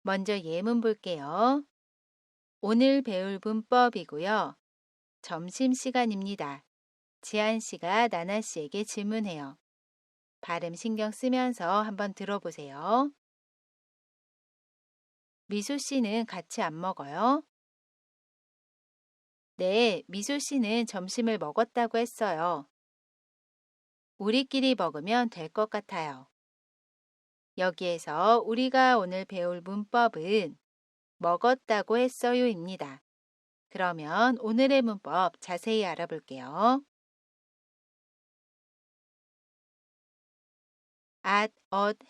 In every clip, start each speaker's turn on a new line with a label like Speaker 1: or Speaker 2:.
Speaker 1: 먼저 예문 볼게요. 오늘 배울 문법이고요. 점심시간입니다. 지한 씨가 나나 씨에게 질문해요. 발음 신경 쓰면서 한번 들어보세요. 미소 씨는 같이 안 먹어요? 네, 미소 씨는 점심을 먹었다고 했어요. 우리끼리 먹으면 될 것 같아요. 여기에서 우리가 오늘 배울 문법은 먹었다고 했어요입니다. 그러면 오늘의 문법 자세히 알아볼게요.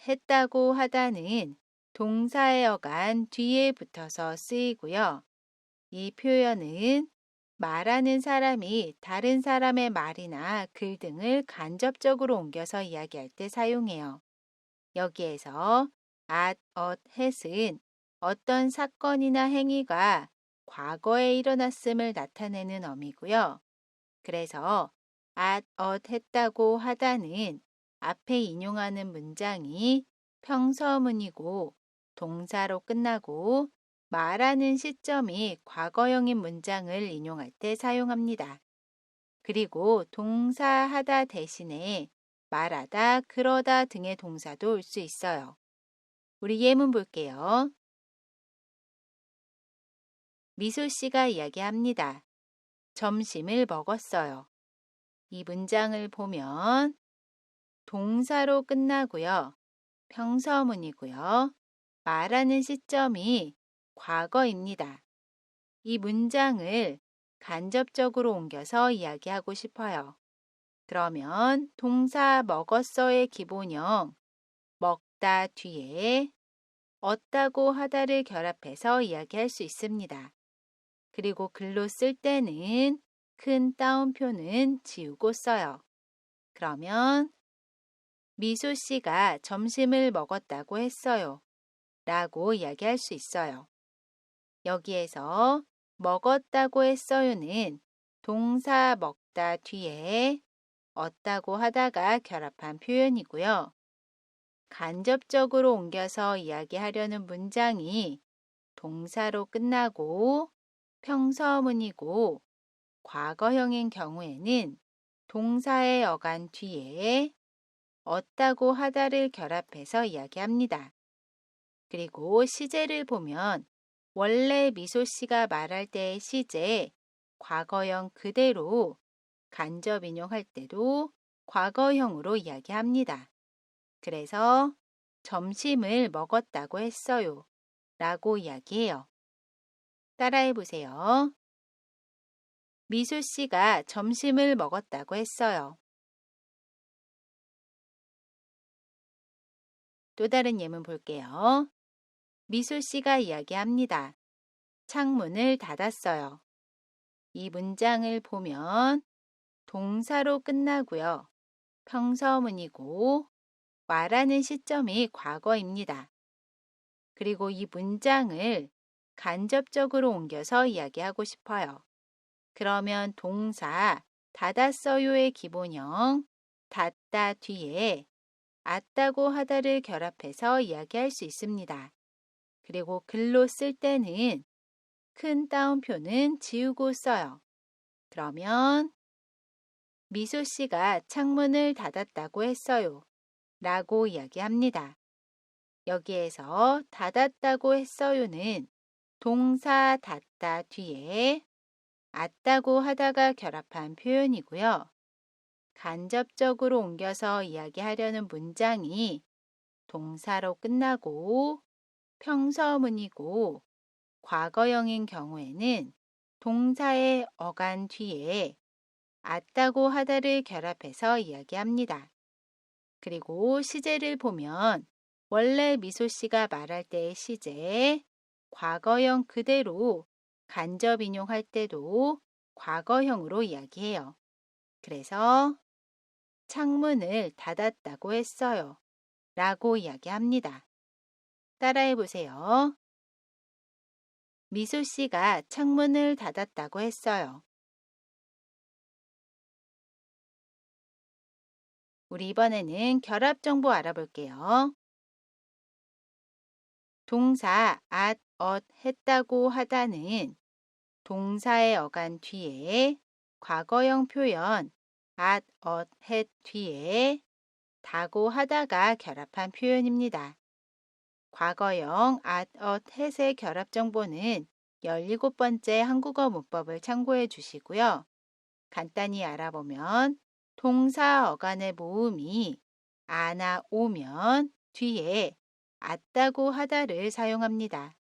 Speaker 1: 했다고 하다는 동사의 어간 뒤에 붙어서 쓰이고요. 이 표현은 말하는 사람이 다른 사람의 말이나 글 등을 간접적으로 옮겨서 이야기할 때 사용해요. 여기에서 hat은 어떤 사건이나 행위가 과거에 일어났음을 나타내는 어미고요. 그래서 했다고 하다는 앞에 인용하는 문장이 평서문이고 동사로 끝나고 말하는 시점이 과거형인 문장을 인용할 때 사용합니다. 그리고 동사 하다 대신에 말하다, 그러다 등의 동사도 올 수 있어요. 우리 예문 볼게요. 미소 씨가 이야기합니다. 점심을 먹었어요. 이 문장을 보면 동사로 끝나고요. 평서문이고요. 말하는 시점이 과거입니다. 이 문장을 간접적으로 옮겨서 이야기하고 싶어요. 그러면 동사 먹었어의 기본형 먹다 뒤에 얻다고 하다를 결합해서 이야기할 수 있습니다. 그리고 글로 쓸 때는 큰 따옴표는 지우고 써요. 그러면 미소 씨가 점심을 먹었다고 했어요. 라고 이야기할 수 있어요. 여기에서 먹었다고 했어요는 동사 먹다 뒤에 얻다고 하다가 결합한 표현이고요. 간접적으로 옮겨서 이야기하려는 문장이 동사로 끝나고 평서문이고 과거형인 경우에는 동사의 어간 뒤에 얻다고 하다를 결합해서 이야기합니다. 그리고 시제를 보면 원래 미소 씨가 말할 때의 시제, 과거형 그대로 간접 인용할 때도 과거형으로 이야기합니다. 그래서 점심을 먹었다고 했어요. 라고 이야기해요. 따라해 보세요. 미소 씨가 점심을 먹었다고 했어요. 또 다른 예문 볼게요. 미소 씨가 이야기합니다. 창문을 닫았어요. 이 문장을 보면 동사로 끝나고요. 평서문이고 말하는 시점이 과거입니다. 그리고 이 문장을 간접적으로 옮겨서 이야기하고 싶어요. 그러면 동사 닫았어요의 기본형 닫다 뒤에 앗다고 하다를 결합해서 이야기할 수 있습니다. 그리고 글로 쓸 때는 큰 따옴표는 지우고 써요. 그러면 미소 씨가 창문을 닫았다고 했어요. 라고 이야기합니다. 여기에서 닫았다고 했어요는 동사 닫다 뒤에 앗다고 하다가 결합한 표현이고요. 간접적으로 옮겨서 이야기하려는 문장이 동사로 끝나고 평서문이고 과거형인 경우에는 동사의 어간 뒤에 앗다고 하다를 결합해서 이야기합니다. 그리고 시제를 보면 원래 미소 씨가 말할 때의 시제, 과거형 그대로 간접 인용할 때도 과거형으로 이야기해요. 그래서 창문을 닫았다고 했어요. 라고 이야기합니다. 따라해 보세요. 미소 씨가 창문을 닫았다고 했어요. 우리 이번에는 결합 정보 알아볼게요. 동사 at, 했다고 하다는 동사의 어간 뒤에 과거형 표현 at, had 뒤에 다고 하다가 결합한 표현입니다. 과거형 at, had의 결합 정보는 17번째 한국어 문법을 참고해 주시고요. 간단히 알아보면 동사 어간의 모음이 아나 오면 뒤에 앗다고 하다를 사용합니다.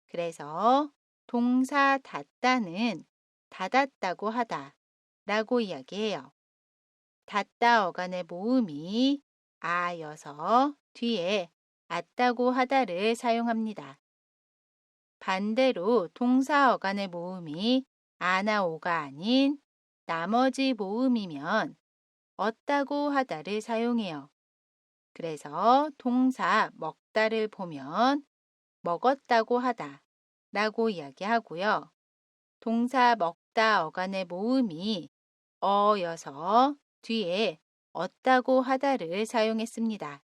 Speaker 1: 그래서 동사 닫다는 닫았다고 하다 라고 이야기해요. 닫다 어간의 모음이 아여서 뒤에 앗다고 하다를 사용합니다. 반대로 동사 어간의 모음이 아나 오가 아닌 나머지 모음이면 얻다고 하다를 사용해요. 그래서 동사 먹다를 보면 먹었다고 하다 라고 이야기하고요. 동사 먹다 어간의 모음이 어여서 뒤에 얻다고 하다를 사용했습니다.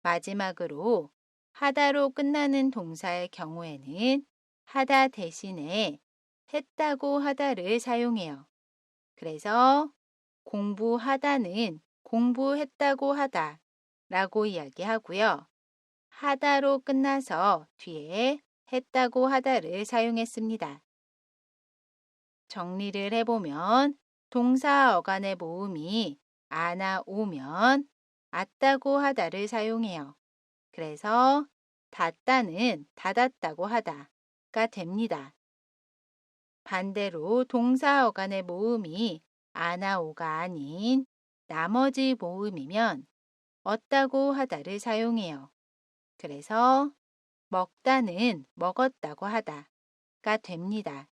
Speaker 1: 마지막으로 하다로 끝나는 동사의 경우에는 하다 대신에 했다고 하다를 사용해요. 그래서 공부하다는 공부했다고 하다 라고 이야기하고요. 하다로 끝나서 뒤에 했다고 하다를 사용했습니다. 정리를 해보면 동사 어간의 모음이 아나 오면 앗다고 하다를 사용해요. 그래서 닫다는 닫았다고 하다가 됩니다. 반대로 동사 어간의 모음이 아나 오가 아닌 나머지 모음이면 얻다고 하다를 사용해요. 그래서 먹다는 먹었다고 하다가 됩니다.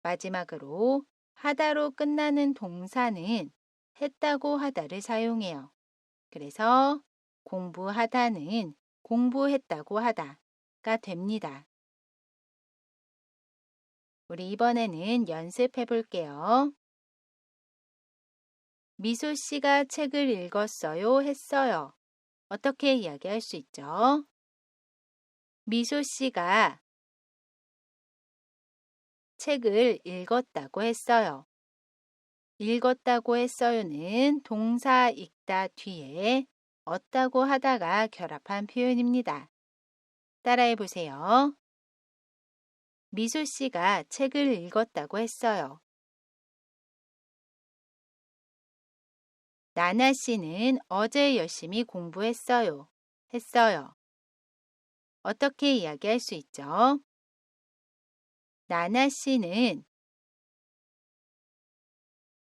Speaker 1: 마지막으로 하다로 끝나는 동사는 했다고 하다를 사용해요. 그래서 공부하다는 공부했다고 하다가 됩니다. 우리 이번에는 연습해 볼게요. 미소 씨가 책을 읽었어요, 했어요. 어떻게 이야기할 수 있죠? 미소 씨가 책을 읽었다고 했어요. 읽었다고 했어요는 동사 읽다 뒤에 얻다고 하다가 결합한 표현입니다. 따라해 보세요. 미소 씨가 책을 읽었다고 했어요. 나나 씨는 어제 열심히 공부했어요. 했어요. 어떻게 이야기할 수 있죠? 나나 씨는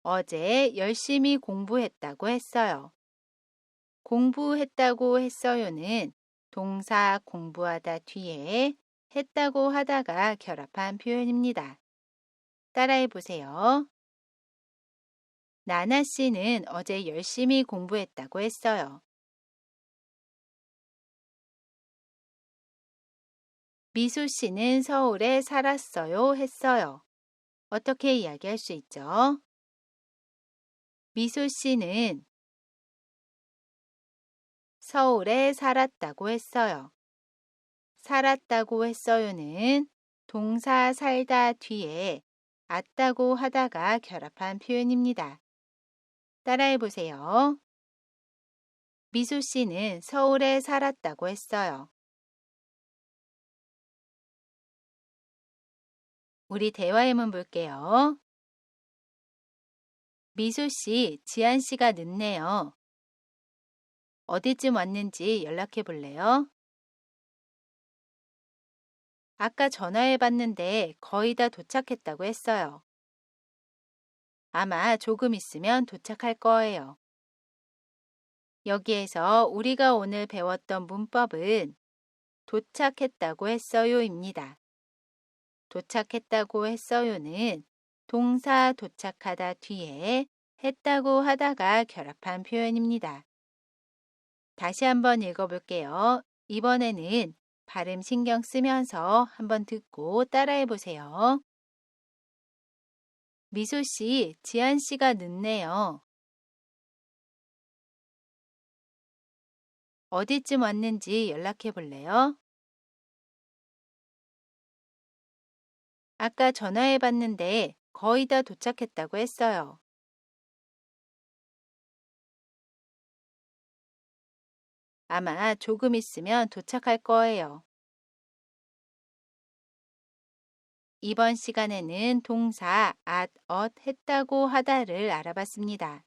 Speaker 1: 어제 열심히 공부했다고 했어요. 공부했다고 했어요는 동사 공부하다 뒤에 했다고 하다가 결합한 표현입니다. 따라해 보세요. 나나 씨는 어제 열심히 공부했다고 했어요. 미수 씨는 서울에 살았어요, 했어요. 어떻게 이야기할 수 있죠? 미수 씨는 서울에 살았다고 했어요. 살았다고 했어요는 동사 살다 뒤에 앗다고 하다가 결합한 표현입니다. 따라해 보세요. 미수 씨는 서울에 살았다고 했어요. 우리 대화해문 볼게요. 미수 씨, 지한 씨가 늦네요. 어디쯤 왔는지 연락해 볼래요? 아까 전화해 봤는데 거의 다 도착했다고 했어요. 아마 조금 있으면 도착할 거예요. 여기에서 우리가 오늘 배웠던 문법은 도착했다고 했어요입니다. 도착했다고 했어요는 동사 도착하다 뒤에 했다고 하다가 결합한 표현입니다. 다시 한번 읽어볼게요. 이번에는 발음 신경 쓰면서 한번 듣고 따라해 보세요. 미소 씨, 지한 씨가 늦네요. 어디쯤 왔는지 연락해 볼래요? 아까 전화해 봤는데 거의 다 도착했다고 했어요. 아마 조금 있으면 도착할 거예요. 이번 시간에는 동사 at, 했다고 하다를 알아봤습니다.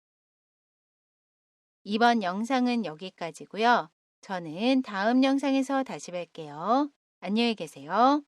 Speaker 1: 이번 영상은 여기까지고요. 저는 다음 영상에서 다시 뵐게요. 안녕히 계세요.